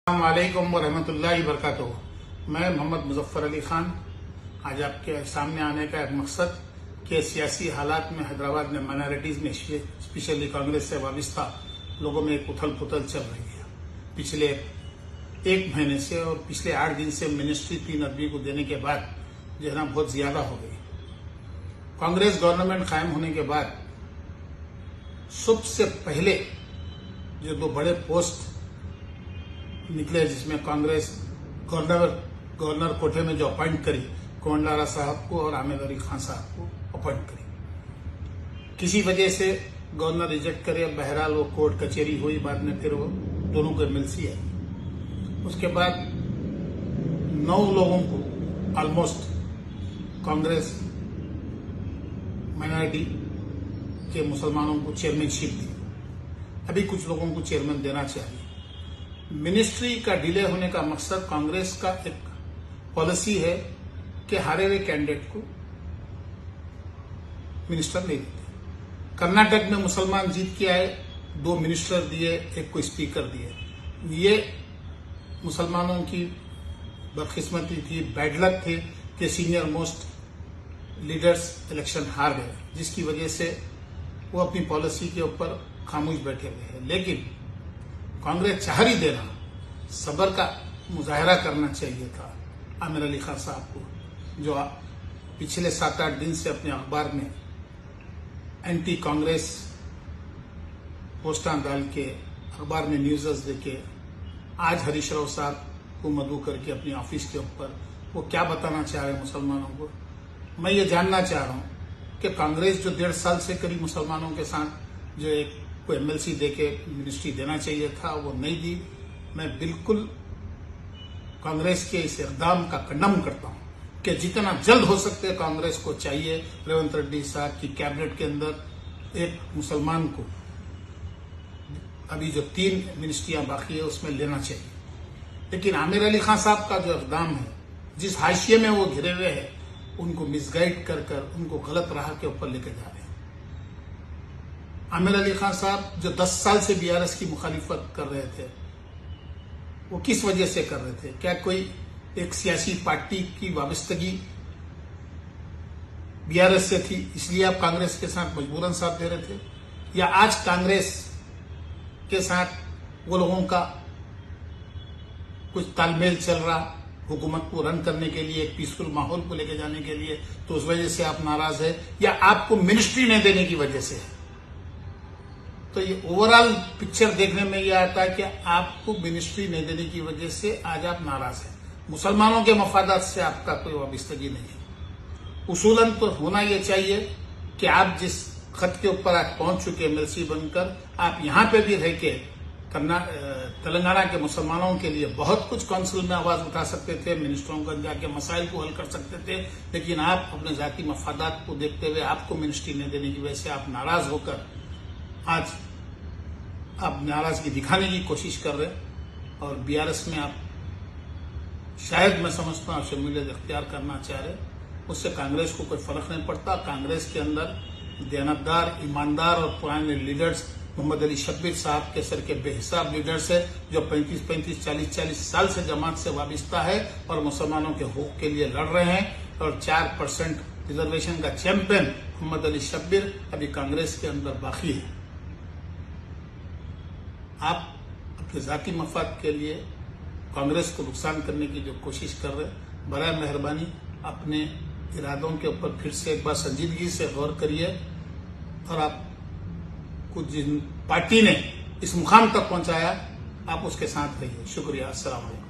अस्सलामुअलैकुम वरहमतुल्लाहि वबरकातुहू। मैं मोहम्मद मुजफ्फर अली खान आज आपके सामने आने का एक मकसद कि सियासी हालात में हैदराबाद में माइनॉरिटीज में स्पेशली कांग्रेस से वाबस्ता लोगों में एक उथल पुथल चल रही है। पिछले एक महीने से और पिछले 8 दिन से मिनिस्ट्री 3 आदमी को देने के बाद जो है ना बहुत ज्यादा हो गई। कांग्रेस गवर्नमेंट कायम होने के बाद सबसे पहले जो 2 बड़े पोस्ट निकले जिसमें कांग्रेस गवर्नर कोटे में जो अपॉइंट करी कोंडारा साहब को और आमिर अली खान साहब को अपॉइंट करी। किसी वजह से गवर्नर रिजेक्ट करे, बहरहाल वो कोर्ट कचहरी हुई, बाद में फिर वो दोनों को एमएलसी है। उसके बाद 9 लोगों को ऑलमोस्ट कांग्रेस माइनॉरिटी के मुसलमानों को चेयरमैनशिप दी। अभी कुछ लोगों को चेयरमैन देना चाहिए। मिनिस्ट्री का डिले होने का मकसद कांग्रेस का एक पॉलिसी है कि हारे हुए कैंडिडेट को मिनिस्टर नहीं देते। कर्नाटक में मुसलमान जीत के आए, 2 मिनिस्टर दिए, एक को स्पीकर दिए। ये मुसलमानों की बदकिस्मती थी, बैड लक थे कि सीनियर मोस्ट लीडर्स इलेक्शन हार गए, जिसकी वजह से वो अपनी पॉलिसी के ऊपर खामोश बैठे हुए हैं। लेकिन कांग्रेस चाह रही देना, सब्र का मुजाहरा करना चाहिए था आमिर अली खान साहब को, जो पिछले 7-8 दिन से अपने अखबार में एंटी कांग्रेस पोस्टां डाल के अखबार में न्यूज़ देके आज हरीश राव साहब को मदऊ करके अपनी ऑफिस के ऊपर वो क्या बताना चाह रहे हैं मुसलमानों को। मैं ये जानना चाह रहा हूं कि कांग्रेस जो 1.5 साल से करीब मुसलमानों के साथ जो एक को एमएलसी देके मिनिस्ट्री देना चाहिए था वो नहीं दी। मैं बिल्कुल कांग्रेस के इस इक़दाम का कंडम करता हूं कि जितना जल्द हो सकते कांग्रेस को चाहिए रेवंत रेड्डी साहब की कैबिनेट के अंदर एक मुसलमान को, अभी जो 3 मिनिस्ट्रियां बाकी है उसमें लेना चाहिए। लेकिन आमिर अली खान साहब का जो इक़दाम है, जिस हाशिए में वो घिरे हुए हैं, उनको मिसगाइड कर उनको गलत राह के ऊपर लेके जा रहे हैं। आमिर अली खान साहब जो 10 साल से बीआरएस की मुखालिफत कर रहे थे, वो किस वजह से कर रहे थे? क्या कोई एक सियासी पार्टी की वाबस्तगी बीआरएस से थी इसलिए आप कांग्रेस के साथ मजबूरन साथ दे रहे थे, या आज कांग्रेस के साथ वो लोगों का कुछ तालमेल चल रहा हुकूमत को रन करने के लिए, एक पीसफुल माहौल को लेके जाने के लिए, तो उस वजह से आप नाराज है, या आपको मिनिस्ट्री नहीं देने की वजह से है? तो ये ओवरऑल पिक्चर देखने में ये आता है कि आपको मिनिस्ट्री नहीं देने की वजह से आज आप नाराज हैं। मुसलमानों के मफादात से आपका कोई वाबस्तगी नहीं है। उसूलन तो होना ये चाहिए कि आप जिस खत के ऊपर आज पहुंच चुके एमएलसी बनकर, आप यहां पे भी रह के तेलंगाना के मुसलमानों के लिए बहुत कुछ काउंसिल में आवाज उठा सकते थे, मिनिस्टरों को जाके मसाइल को हल कर सकते थे। लेकिन आप अपने जाती मफादात को देखते हुए आपको मिनिस्ट्री नहीं देने की वजह से आप नाराज होकर आज आप नाराजगी दिखाने की कोशिश कर रहे हैं। और बीआरएस में आप शायद मैं समझता हूं शमूलियत इख्तियार करना चाह रहे, उससे कांग्रेस को कोई फर्क नहीं पड़ता। कांग्रेस के अंदर दयानतदार, ईमानदार और पुराने लीडर्स मोहम्मद अली शब्बीर साहब के सर के बेहिसाब लीडर्स है, जो 35-35, 40-40 साल से जमात से वाबस्ता है और मुसलमानों के हक के लिए लड़ रहे हैं। और 4% रिजर्वेशन का चैंपियन मोहम्मद अली शब्बीर अभी कांग्रेस के अंदर बाकी है। आप अपने जाती मफाद के लिए कांग्रेस को नुकसान करने की जो कोशिश कर रहे हैं, बराए मेहरबानी अपने इरादों के ऊपर फिर से एक बार संजीदगी से गौर करिए और आप कुछ जिन पार्टी ने इस मुकाम तक पहुंचाया, आप उसके साथ रहिए। शुक्रिया। अस्सलाम वालेकुम।